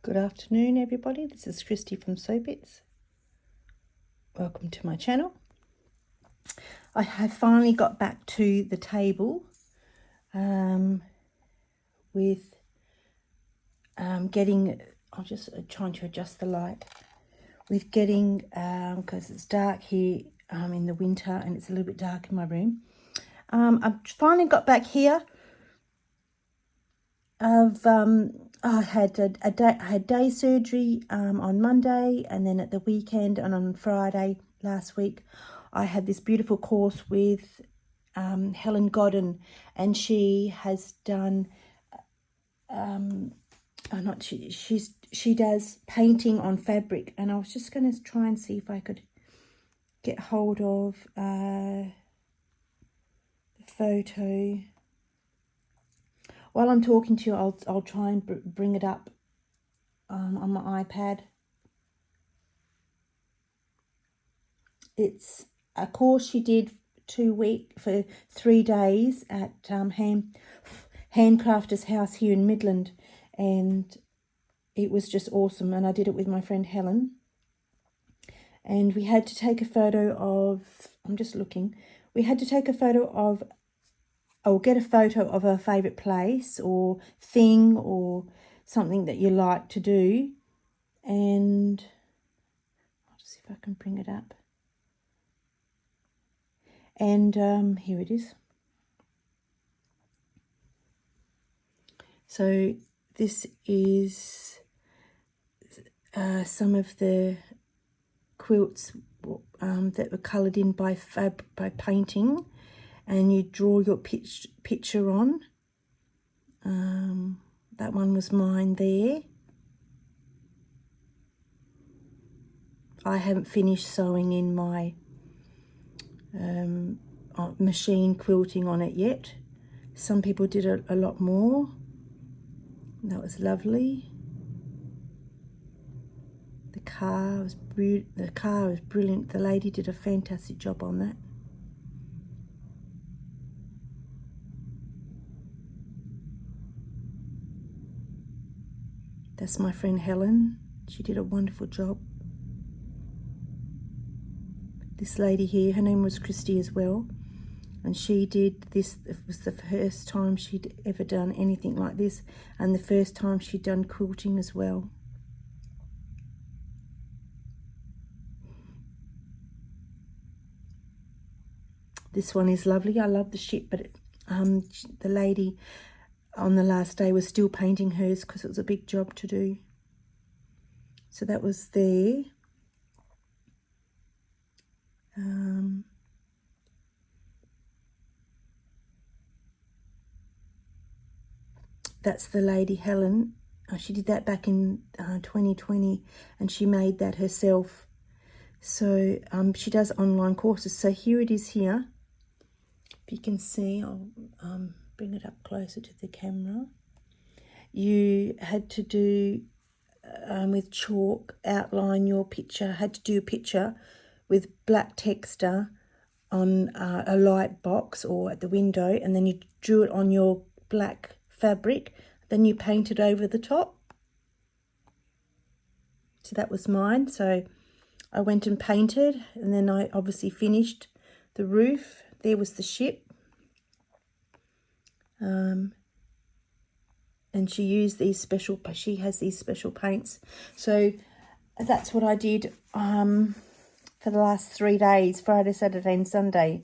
Good afternoon, everybody. This is Kristy from Sewbits. Welcome to my channel. I have finally got back to the table with getting, I'm just trying to adjust the light, with getting, because it's dark here in the winter and it's a little bit dark in my room. I've finally got back here. I had day surgery on Monday, and then at the weekend and on Friday last week, I had this beautiful course with Helen Godden, and she has done. She does painting on fabric, and I was just going to try and see if I could get hold of the photo. While I'm talking to you, I'll try and bring it up on my iPad. It's a course she did for 3 days at Handcrafter's house here in Midland, and it was just awesome. And I did it with my friend Helen, and we had to take a photo of, I'm just looking, we had to take a photo of, or get a photo of a favourite place or thing or something that you like to do. And I'll just see if I can bring it up. And here it is. So this is some of the quilts that were coloured in by painting, and you draw your picture on. That one was mine there. I haven't finished sewing in my machine quilting on it yet. Some people did a lot more. That was lovely. The car was brilliant. The lady did a fantastic job on that. That's my friend Helen. She did a wonderful job. This lady here, her name was Kristy as well, and she did this. It was the first time she'd ever done anything like this, and the first time she'd done quilting as well. This one is lovely. I love the ship, but the lady on the last day was still painting hers because it was a big job to do. So that was there. That's the lady Helen. She did that back in 2020, and she made that herself. So she does online courses. So here it is here. If you can see, I'll bring it up closer to the camera. You had to do with chalk, outline your picture. Had to do a picture with black texture on a light box or at the window, and then you drew it on your black fabric, then you painted over the top. So that was mine. So I went and painted, and then I obviously finished the roof. There was the ship. And she used these special, she has these special paints. So that's what I did for the last 3 days, Friday, Saturday and Sunday.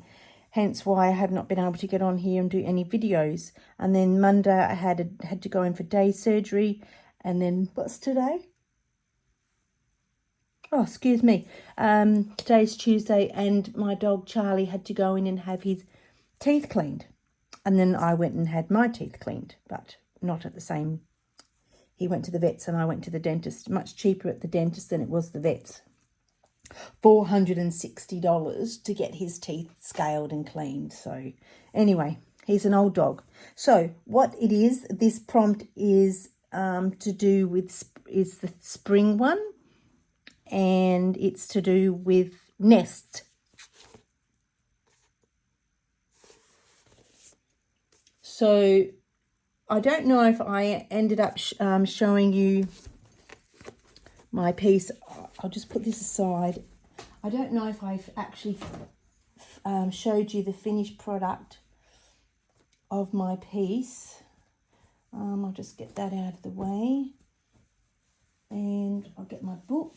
Hence why I have not been able to get on here and do any videos. And then Monday I had to go in for day surgery. And then what's today? Oh, excuse me. Today's Tuesday, and my dog Charlie had to go in and have his teeth cleaned. And then I went and had my teeth cleaned, but not at the same. He went to the vets and I went to the dentist. Much cheaper at the dentist than it was the vets. $460 to get his teeth scaled and cleaned. So anyway, he's an old dog. So what it is, this prompt is to do with, is the spring one, and it's to do with nests. So I don't know if I ended up showing you my piece. I'll just put this aside. I don't know if I've actually showed you the finished product of my piece. I'll just get that out of the way, and I'll get my book.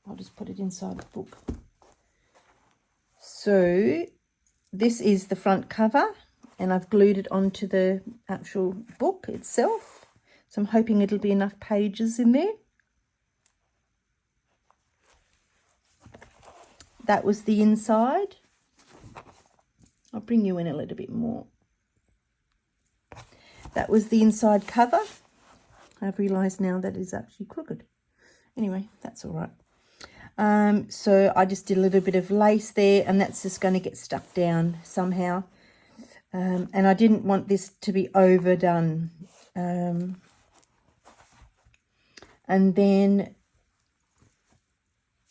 I'll just put it inside the book. So this is the front cover, and I've glued it onto the actual book itself. So I'm hoping it'll be enough pages in there. That was the inside. I'll bring you in a little bit more. That was the inside cover. I've realised now that it's actually crooked. Anyway, that's all right. So I just did a little bit of lace there, and that's just going to get stuck down somehow. And I didn't want this to be overdone. And then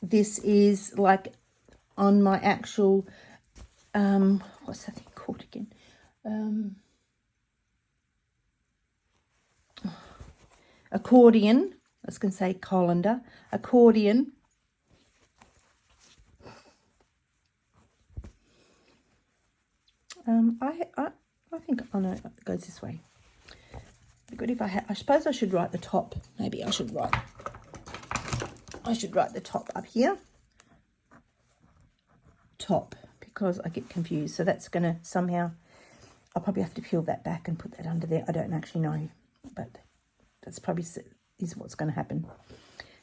this is like on my actual, what's that thing called again? Accordion. I was going to say colander. Accordion. I think, oh no, it goes this way. It'd be good if I suppose I should write the top. Maybe I should write the top up here. Top, because I get confused. So that's going to somehow, I'll probably have to peel that back and put that under there. I don't actually know, but that's probably is what's going to happen.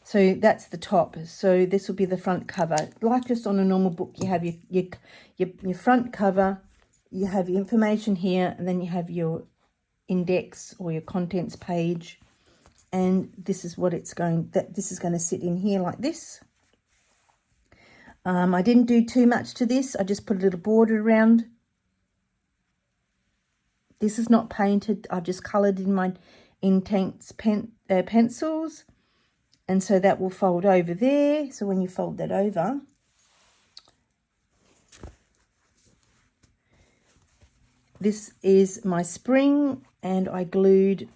So that's the top. So this will be the front cover. Like just on a normal book, you have your front cover, you have your information here, and then you have your index or your contents page. And this is what it's going, this is going to sit in here like this. I didn't do too much to this. I just put a little border around. This is not painted. I've just coloured in my Intense pencils. And so that will fold over there. So when you fold that over, this is my spring, and I glued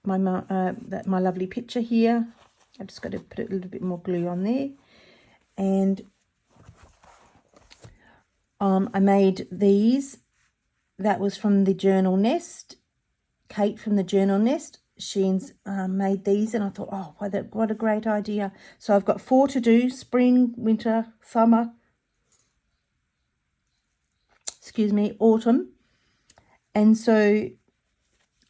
my lovely picture here. I've just got to put a little bit more glue on there. And I made these. That was from the Journal Nest. Kate from the Journal Nest. She's made these, and I thought, oh, what a great idea. So I've got 4 to do: spring, winter, summer, autumn. And so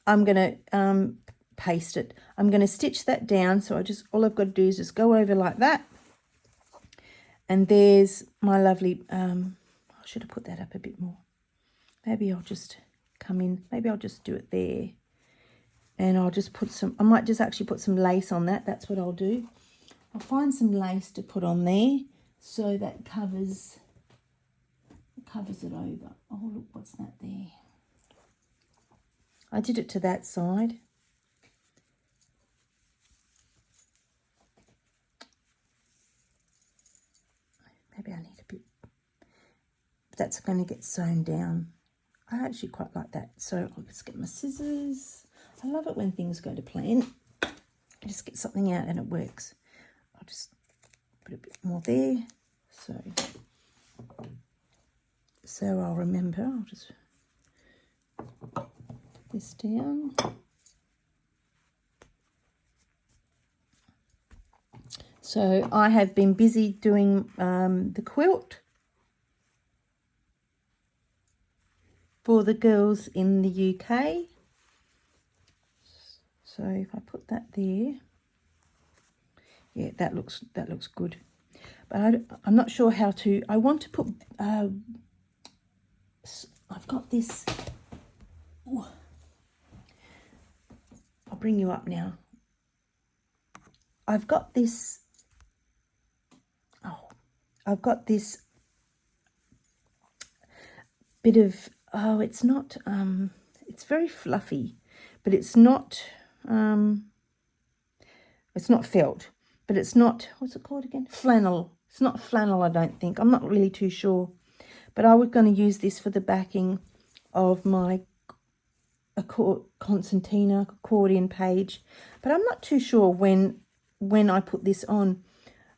I'm going to paste it. I'm going to stitch that down. So all I've got to do is just go over like that. And there's my lovely, I should have put that up a bit more. Maybe I'll just come in. Maybe I'll just do it there. And I'll just put I might just actually put some lace on that. That's what I'll do. I'll find some lace to put on there so that covers it over. Oh, look, what's that there? I did it to that side. Maybe I need a bit. That's going to get sewn down. I actually quite like that. So I'll just get my scissors. I love it when things go to plan. I just get something out and it works. I'll just put a bit more there. So I'll remember. I'll just put this down. So I have been busy doing the quilt for the girls in the UK. So if I put that there, yeah, that looks good. But I'm not sure how to. I want to put. I've got this. Ooh. I'll bring you up now. I've got this. Oh, I've got this bit of. Oh, it's not. It's very fluffy, but it's not. It's not felt, but it's not, what's it called again? Flannel. It's not flannel, I don't think. I'm not really too sure. But I was going to use this for the backing of my a concertina accordion page, but I'm not too sure when I put this on.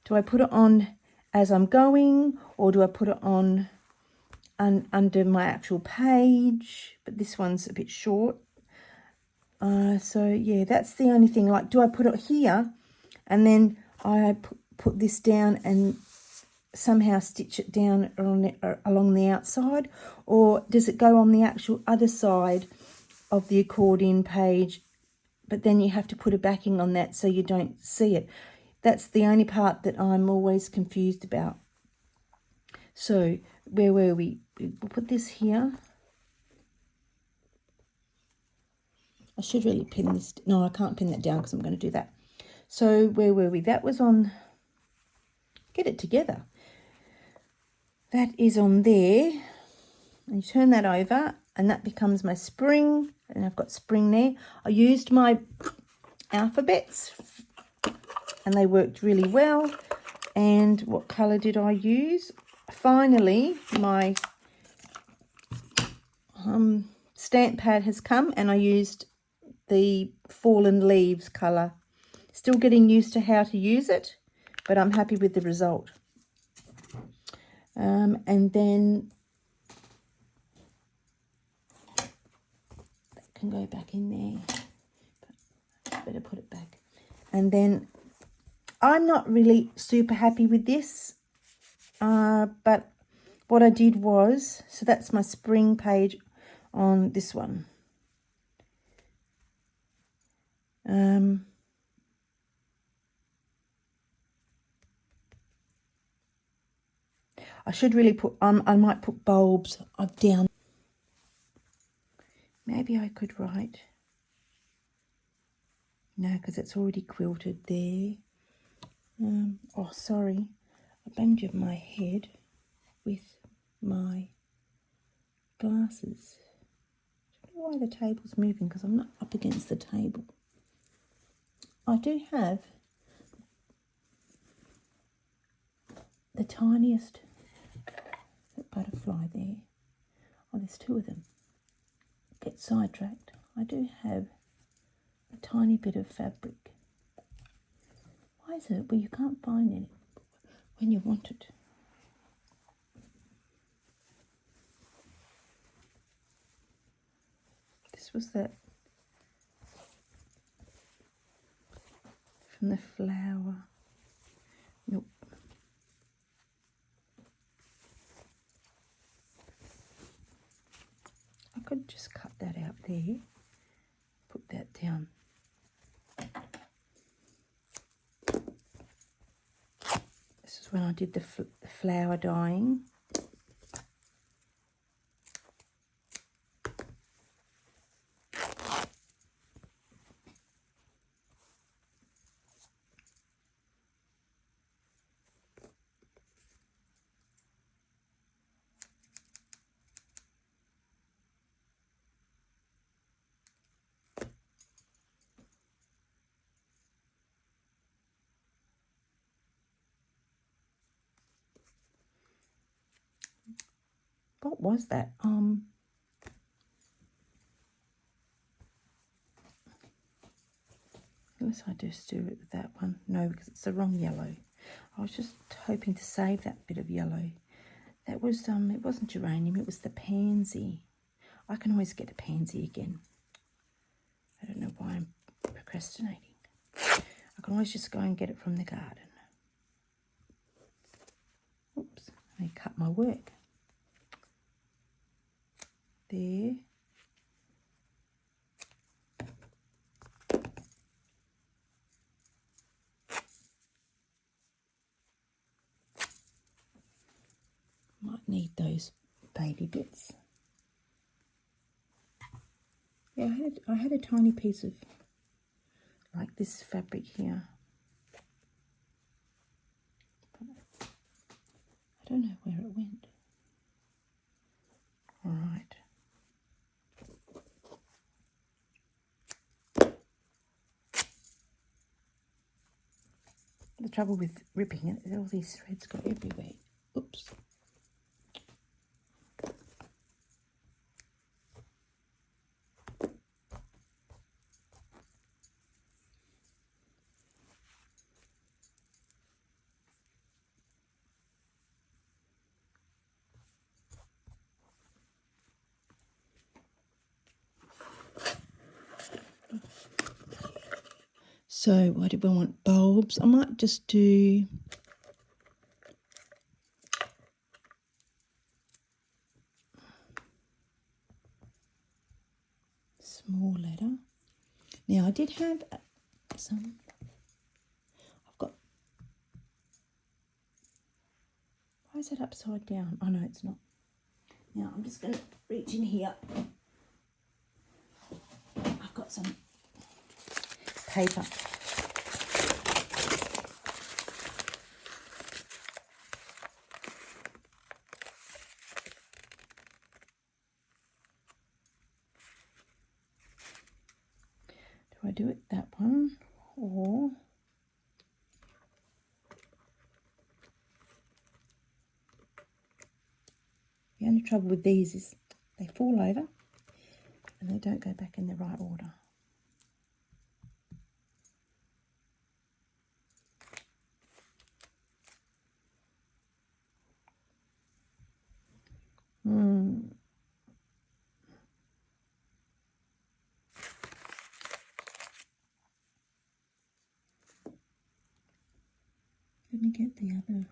Do I put it on as I'm going, or do I put it on under my actual page? But this one's a bit short. So yeah, that's the only thing. Like, do I put it here and then I put this down and somehow stitch it down along the outside, or does it go on the actual other side of the accordion page, but then you have to put a backing on that so you don't see it? That's the only part that I'm always confused about. So where were we? We'll put this here. I should really pin this. No, I can't pin that down because I'm going to do that. So where were we? That was on, get it together. That is on there. And you turn that over and that becomes my spring. And I've got spring there. I used my alphabets and they worked really well. And what colour did I use? Finally, my stamp pad has come and I used the fallen leaves colour. Still getting used to how to use it, but I'm happy with the result. And then that can go back in there. But better put it back. And then I'm not really super happy with this, but what I did was, so that's my spring page on this one. I should really put, I might put bulbs down. Maybe I could write, no, because it's already quilted there. Oh, sorry, I banged my head with my glasses. I don't know why the table's moving, because I'm not up against the table. I do have the tiniest butterfly there. Oh, there's two of them. Get sidetracked. I do have a tiny bit of fabric. Why is it? Well, you can't find it when you want it. This was that from the flower. Nope. I could just cut that out there, put that down. This is when I did the flower dyeing. What was that? Unless I just do it with that one. No, because it's the wrong yellow. I was just hoping to save that bit of yellow. That was, it wasn't geranium, it was the pansy. I can always get a pansy again. I don't know why I'm procrastinating. I can always just go and get it from the garden. Oops, I cut my work. There. Might need those baby bits. Yeah, I had a tiny piece of like this fabric here. But I don't know where it went. All right. The trouble with ripping it is all these threads go everywhere. Oops. So what do we want? Bulbs. I might just do small letter. Now I did have some, I've got, why is it upside down? Oh no, it's not. Now I'm just going to reach in here. I've got some paper. Do I do it that one or the only trouble with these is they fall over and they don't go back in the right order. Let me get the other.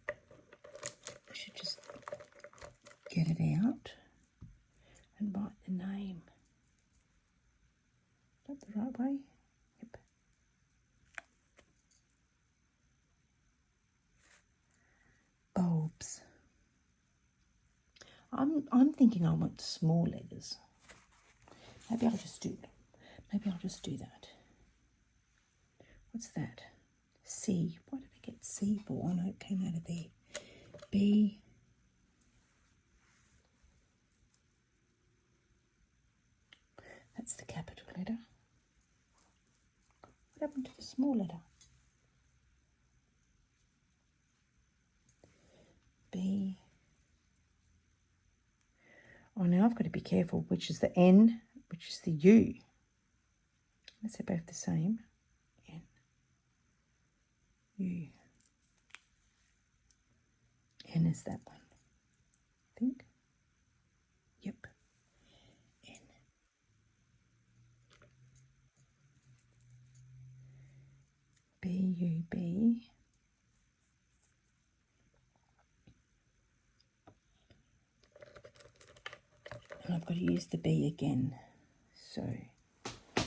I should just get it out and write the name. Is that the right way? Yep. Bulbs. I'm thinking I want small letters. Maybe I'll just do that. What's that? C. Why did I get C for? Oh no, it came out of there. B. That's the capital letter. What happened to the small letter? B. Oh, now I've got to be careful which is the N, which is the U. Unless they're both the same. N. U. N is that one, I think. Yep. N. B, U, B. And I've got to use the B again. So, will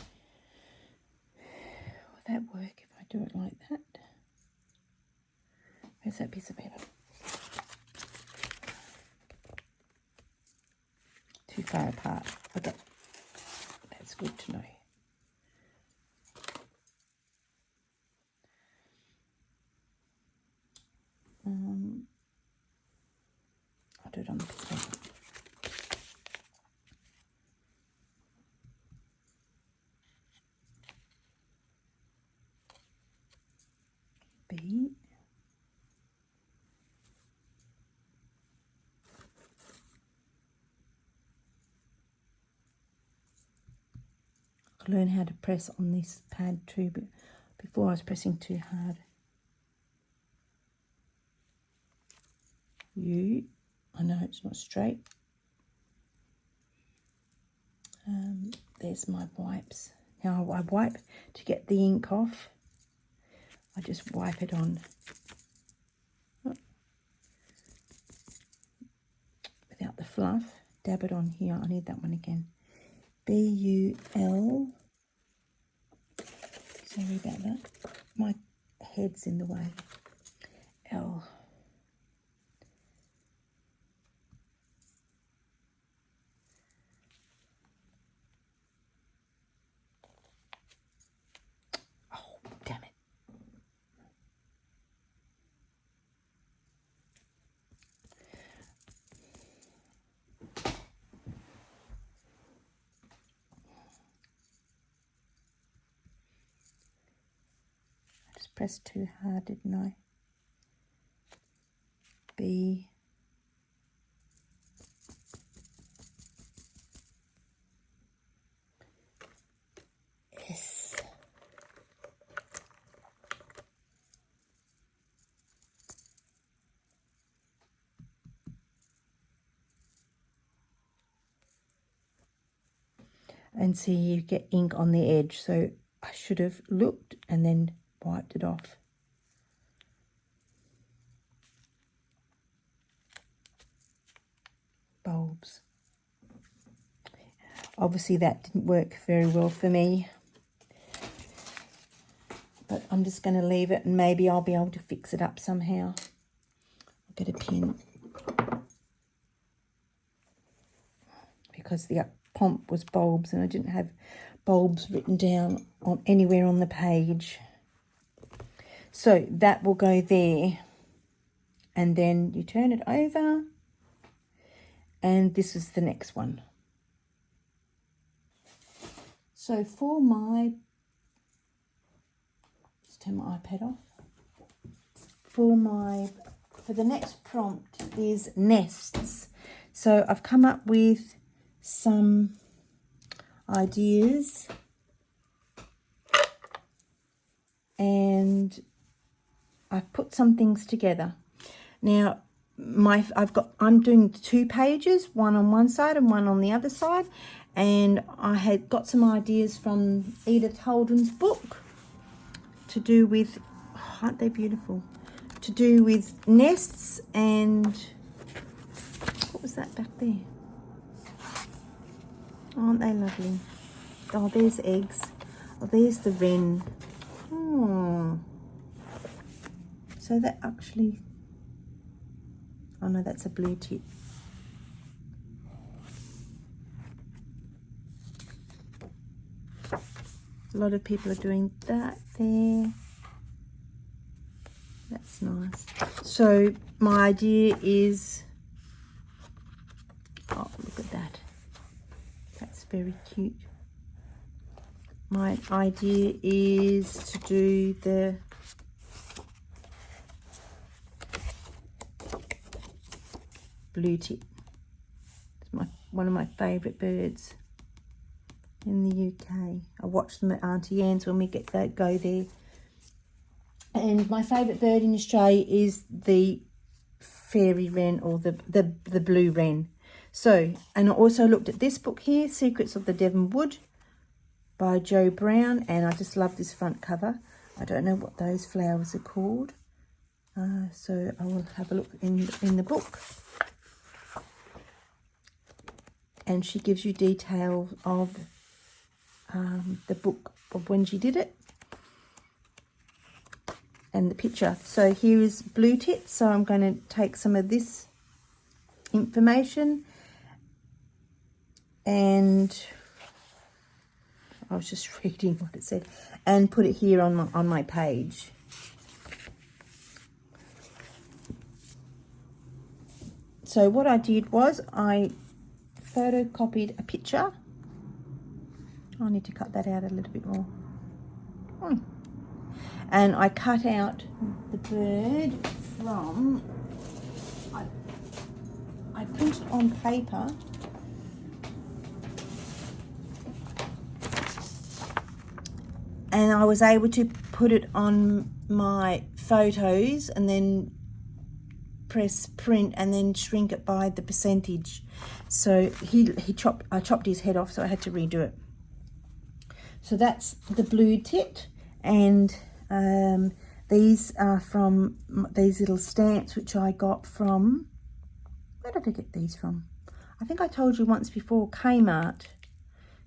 that work if I do it like that? Where's that piece of paper? Too far apart. Okay, that's good to know. I'll do it on the piece of paper. B. I learn how to press on this pad too, but before I was pressing too hard. U. I know it's not straight. There's my wipes. Now I wipe to get the ink off. I just wipe it on. Without the fluff. Dab it on here. I need that one again. B-U-L. Sorry about that. My head's in the way. L. Oh, damn it. Pressed too hard, didn't I? B. S. And see, you get ink on the edge, so I should have looked and then wiped it off. Bulbs. Obviously that didn't work very well for me. But I'm just going to leave it and maybe I'll be able to fix it up somehow. I'll get a pin. Because the pomp was bulbs and I didn't have bulbs written down on anywhere on the page. So that will go there. And then you turn it over. And this is the next one. So for my, let's turn my iPad off. For the next prompt is nests. So I've come up with some ideas and I've put some things together. Now I'm doing 2 pages, one on one side and one on the other side, and I had got some ideas from Edith Holden's book to do with, oh, aren't they beautiful, to do with nests. And what was that back there? Aren't they lovely? Oh, there's eggs. Oh, there's the wren. Oh, so that actually, oh no, that's a blue tit. A lot of people are doing that there. That's nice. So my idea is, oh, look at that. That's very cute. My idea is to do the blue tit. It's one of my favourite birds in the UK. I watch them at Auntie Anne's when we go there. And my favourite bird in Australia is the fairy wren, or the blue wren. So, and I also looked at this book here, Secrets of the Devon Wood by Jo Brown, and I just love this front cover. I don't know what those flowers are called, so I will have a look in the book. And she gives you details of the book of when she did it and the picture. So here is Blue Tit. So I'm going to take some of this information, and I was just reading what it said, and put it here on my page. So what I did was I photocopied a picture. I need to cut that out a little bit more. And I cut out the bird from, I printed on paper and I was able to put it on my photos and then press print and then shrink it by the percentage. So I chopped his head off, so I had to redo it. So that's the Blue Tit, and these are from these little stamps which I got from, where did I get these from? I think I told you once before, Kmart.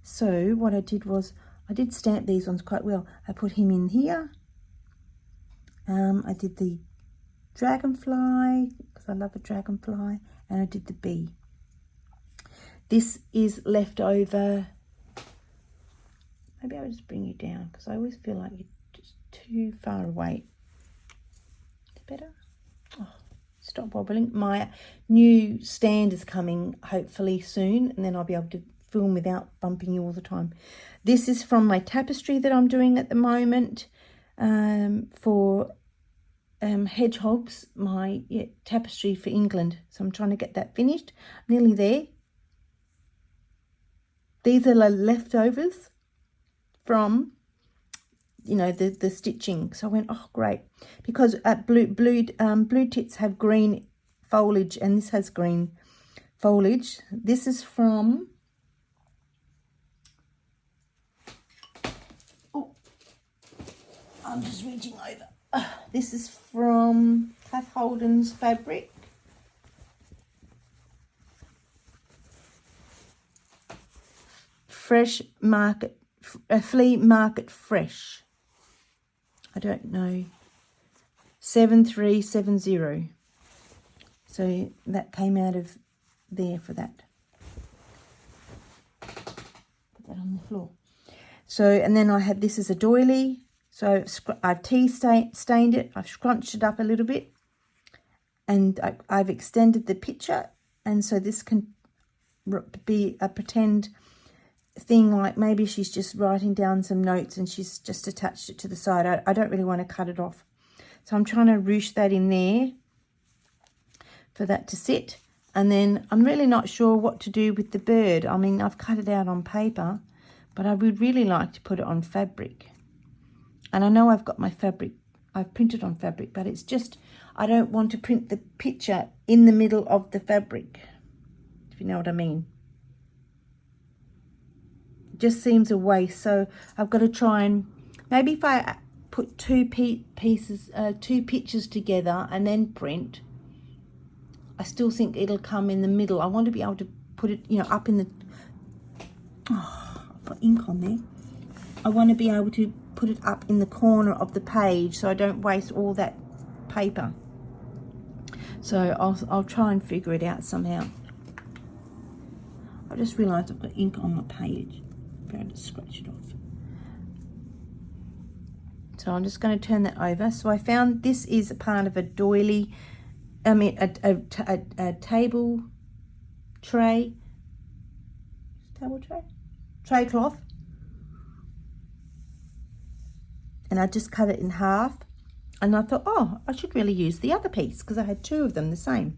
So what I did was, I did stamp these ones quite well. I put him in here. I did the dragonfly, because I love a dragonfly, and I did the bee. This is leftover. Maybe I'll just bring you down, because I always feel like you're just too far away. Is it better? Oh, stop wobbling. My new stand is coming hopefully soon, and then I'll be able to film without bumping you all the time. This is from my tapestry that I'm doing at the moment for hedgehogs, my tapestry for England. So I'm trying to get that finished. Nearly there. These are the leftovers from, you know, the stitching. So I went, oh great, because blue tits have green foliage, and this has green foliage. This is from, oh, I'm just reaching over. This is from Kath Holden's fabric. Fresh Market, Flea Market Fresh. I don't know. 7370. So that came out of there for that. Put that on the floor. So, and then I had this as a doily. So I've tea stained it. I've scrunched it up a little bit. And I've extended the picture. And so this can be a pretend thing, like maybe she's just writing down some notes and she's just attached it to the side. I don't really want to cut it off. So I'm trying to ruche that in there for that to sit. And then I'm really not sure what to do with the bird. I mean, I've cut it out on paper, but I would really like to put it on fabric. And I know I've got my fabric, I've printed on fabric, but it's just, I don't want to print the picture in the middle of the fabric, if you know what I mean. It just seems a waste. So I've got to try and, maybe if I put two pictures together and then print, I still think it'll come in the middle. I want to be able to put it, you know, up in the, oh, I've got ink on there. I want to be able to put it up in the corner of the page so I don't waste all that paper. So I'll try and figure it out somehow. I just realised I've got ink on my page. I'm going to scratch it off. So I'm just going to turn that over. So I found this is a part of a doily, I mean a table tray, tray cloth. And I just cut it in half. And I thought, oh, I should really use the other piece because I had two of them the same.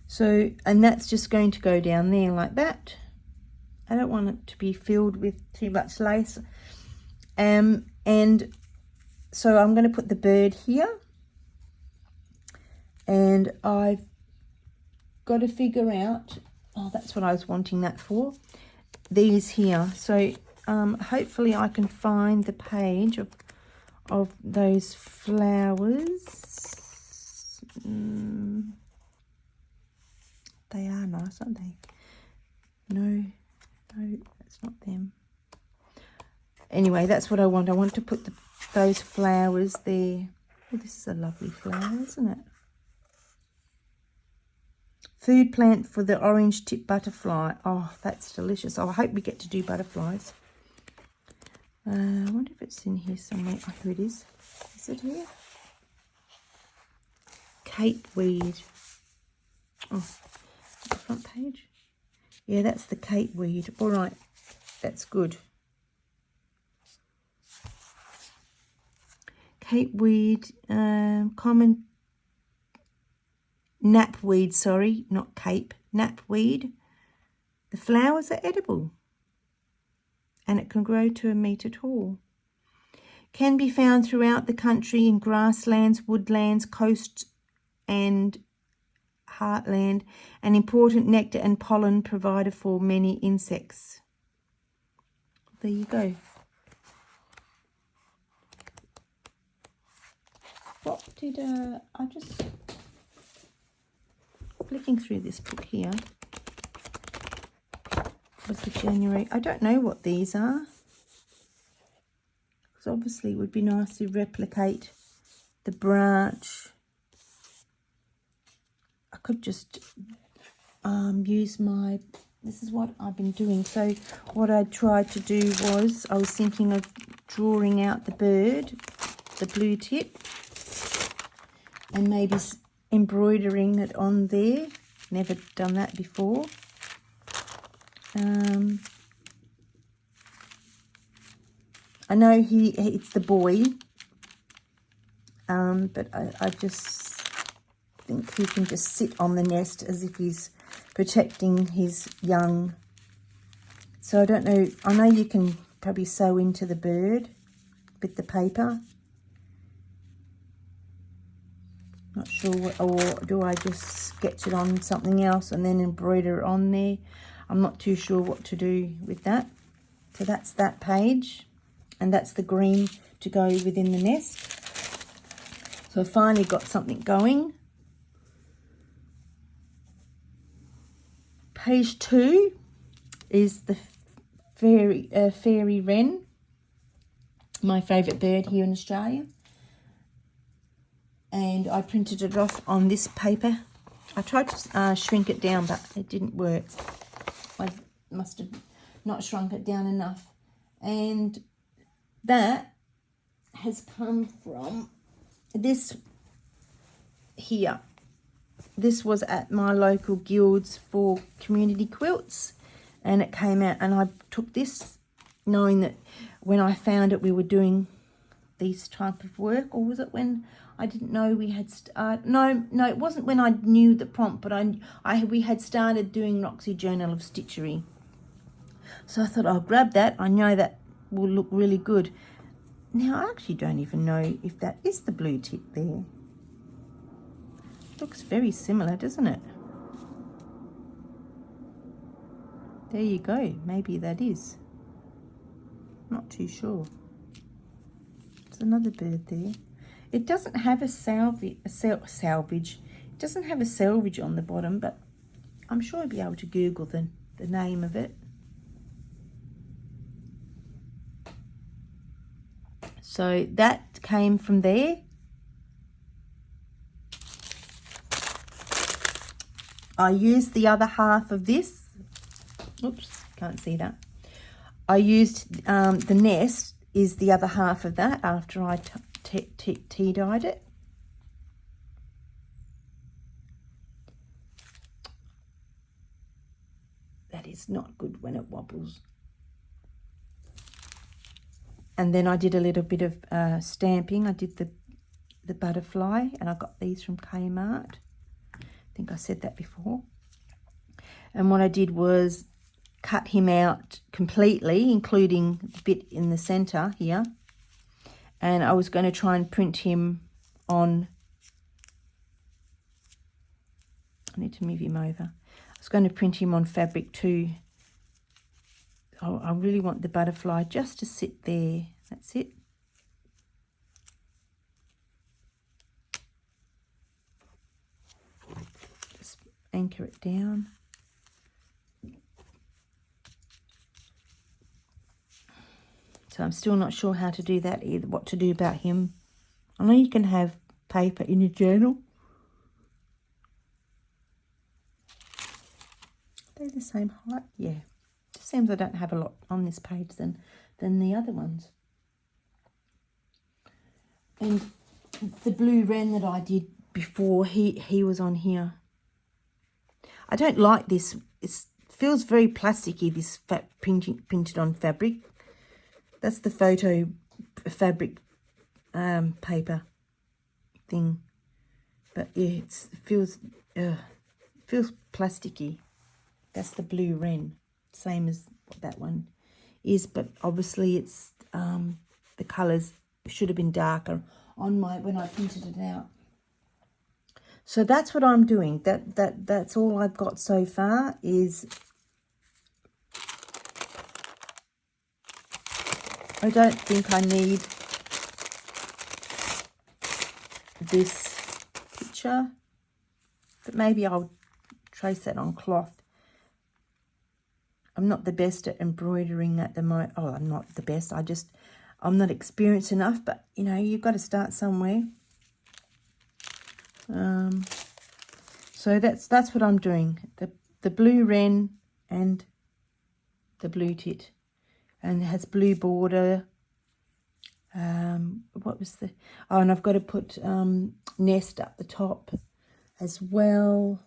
So, and that's just going to go down there like that. I don't want it to be filled with too much lace. And so I'm going to put the bird here. And I've got to figure out, oh, that's what I was wanting that for, these here. So hopefully I can find the page of those flowers. They are nice, aren't they? No, that's not them. Anyway, that's what I want. I want to put those flowers there. Oh, this is a lovely flower, isn't it? Food plant for the orange tip butterfly. Oh, that's delicious. Oh, I hope we get to do butterflies. I wonder if it's in here somewhere. Oh, here it is. Is it here? Cape weed. Oh, the front page. Yeah, that's the cape weed. All right, that's good. Cape weed, common knapweed, sorry, not cape, knapweed. The flowers are edible and it can grow to 1 metre tall. Can be found throughout the country in grasslands, woodlands, coast and heartland, an important nectar and pollen provider for many insects. There you go. What did I just flicking through this book here was the January. I don't know what these are, because obviously it would be nice to replicate the branch. I could just use my, this is what I've been doing. So what I tried to do was, I was thinking of drawing out the bird, the blue tit, and maybe embroidering it on there. Never done that before. I know it's the boy, but I just think he can just sit on the nest as if he's protecting his young. So I don't know, I know you can probably sew into the bird with the paper. Not sure what, or do I just sketch it on something else and then embroider it on there? I'm not too sure what to do with that. So that's that page, and that's the green to go within the nest. So I finally got something going. Page 2 is the Fairy Wren, my favourite bird here in Australia. And I printed it off on this paper. I tried to shrink it down, but it didn't work. I must have not shrunk it down enough. And that has come from this here. This was at my local guilds for community quilts, and it came out, and I took this knowing that when I found it we were doing these type of work, or was it when I didn't know we had no, it wasn't when I knew the prompt, but we had started doing Roxy Journal of Stitchery. So I thought I'll grab that. I know that will look really good. Now I actually don't even know if that is the Blue Tit there. Looks very similar, doesn't it? There you go. Maybe that is. Not too sure. There's another bird there. It doesn't have a salvage. It doesn't have a selvage on the bottom, but I'm sure I'll be able to Google the name of it. So that came from there. I used the other half of this. Oops, can't see that. I used the nest is the other half of that after I tea-dyed it. That is not good when it wobbles. And then I did a little bit of stamping. I did the butterfly, and I got these from Kmart. I think I said that before. And what I did was cut him out completely, including the bit in the center here. And I was going to try and print him on, I need to move him over. I was going to print him on fabric too. I really want the butterfly just to sit there. That's it. Just anchor it down. So I'm still not sure how to do that either, what to do about him. I know you can have paper in your journal. They're the same height, yeah. Just seems I don't have a lot on this page than the other ones. And the Blue Wren that I did before, he was on here. I don't like this. It feels very plasticky, this printed on fabric. That's the photo fabric paper thing. But yeah, it feels plasticky. That's the Blue Wren, same as what that one is. But obviously it's the colours should have been darker on when I printed it out. So that's what I'm doing. That's all I've got so far is. I don't think I need this picture, but maybe I'll trace that on cloth. I'm not the best at embroidering at the moment. Oh, I'm not the best. I'm not experienced enough, but you know, you've got to start somewhere. So that's what I'm doing. The Blue Wren and the Blue Tit. And it has blue border. What was the... Oh, and I've got to put nest up the top as well.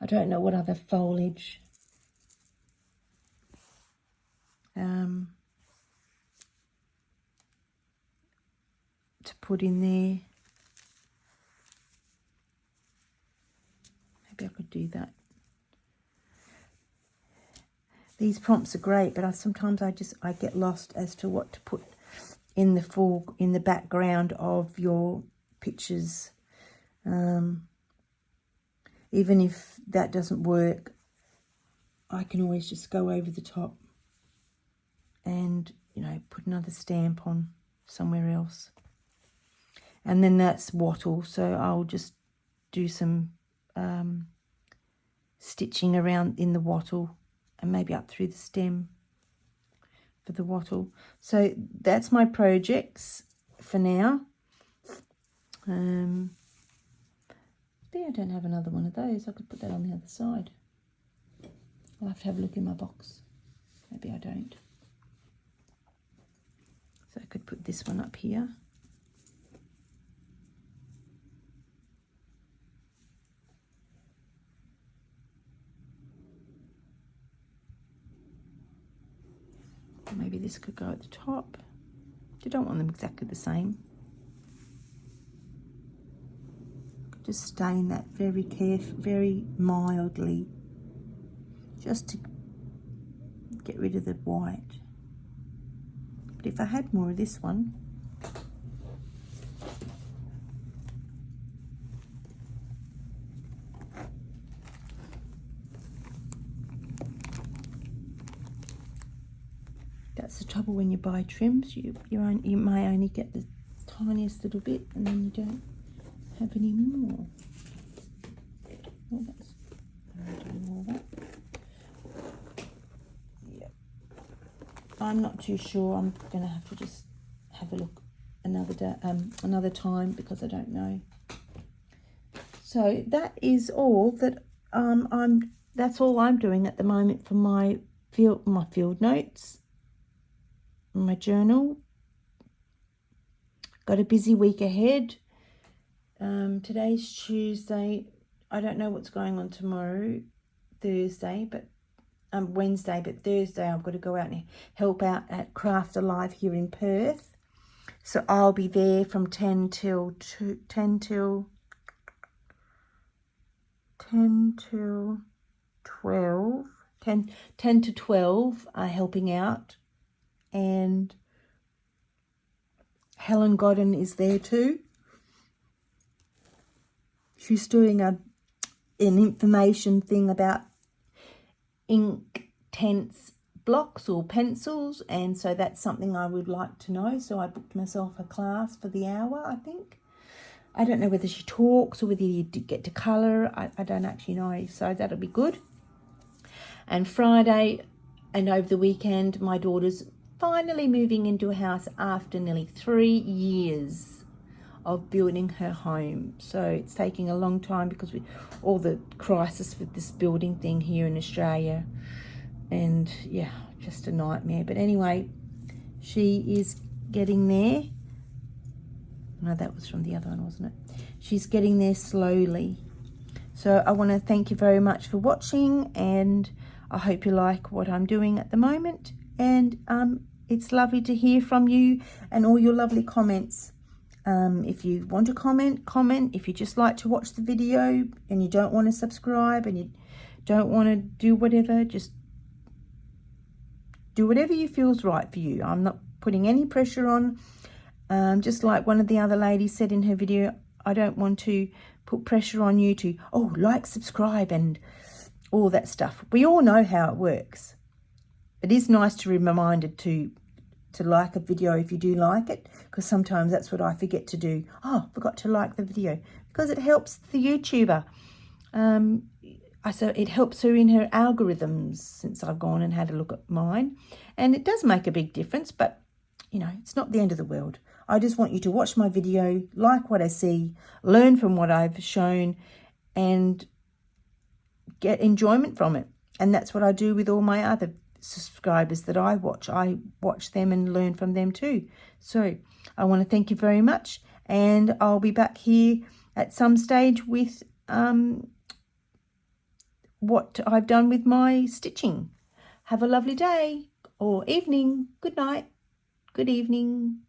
I don't know what other foliage. To put in there. Maybe I could do that. These prompts are great, but sometimes I get lost as to what to put in the background of your pictures. Even if that doesn't work, I can always just go over the top and, you know, put another stamp on. somewhere else. And then that's wattle, so I'll just do some stitching around in the wattle and maybe up through the stem for the wattle. So that's my projects for now. There, I don't have another one of those. I could put that on the other side. I'll have to have a look in my box. Maybe I don't. So I could put this one up here. Maybe this could go at the top. You don't want them exactly the same. Just stain that very mildly, just to get rid of the white. But if I had more of this one, that's the trouble when you buy trims. You may only get the tiniest little bit, and then you don't have any more. Well, that's all that. Yep. I'm not too sure. I'm going to have to just have a look another day, another time, because I don't know. So that is all that that's all I'm doing at the moment for my field notes, my journal. Got a busy week ahead. Today's Tuesday. I don't know what's going on tomorrow, Thursday, but Wednesday, but Thursday I've got to go out and help out at Craft Alive here in Perth. So I'll be there from 10 till 12, helping out. And Helen Godden is there too. She's doing an information thing about Inktense blocks or pencils, and so that's something I would like to know. So I booked myself a class for the hour, I think. I don't know whether she talks or whether you get to colour. I don't actually know, so that'll be good. And Friday and over the weekend, my daughter's finally moving into a house after nearly 3 years of building her home. So it's taking a long time because all the crisis with this building thing here in Australia, and yeah, just a nightmare. But anyway, she is getting there. No, that was from the other one, wasn't it? She's getting there slowly. So I want to thank you very much for watching, and I hope you like what I'm doing at the moment. And it's lovely to hear from you and all your lovely comments. If you want to comment. If you just like to watch the video and you don't want to subscribe and you don't want to do whatever, just do whatever you feels right for you. I'm not putting any pressure on. Just like one of the other ladies said in her video, I don't want to put pressure on you to, oh, like, subscribe and all that stuff. We all know how it works. It is nice to be reminded to like a video if you do like it, because sometimes that's what I forget to do. Oh, forgot to like the video, because it helps the YouTuber. So it helps her in her algorithms, since I've gone and had a look at mine. And it does make a big difference, but, you know, it's not the end of the world. I just want you to watch my video, like what I see, learn from what I've shown, and get enjoyment from it. And that's what I do with all my other subscribers that I watch them and learn from them too. So I want to thank you very much, and I'll be back here at some stage with what I've done with my stitching. Have a lovely day or evening. Good night. Good evening.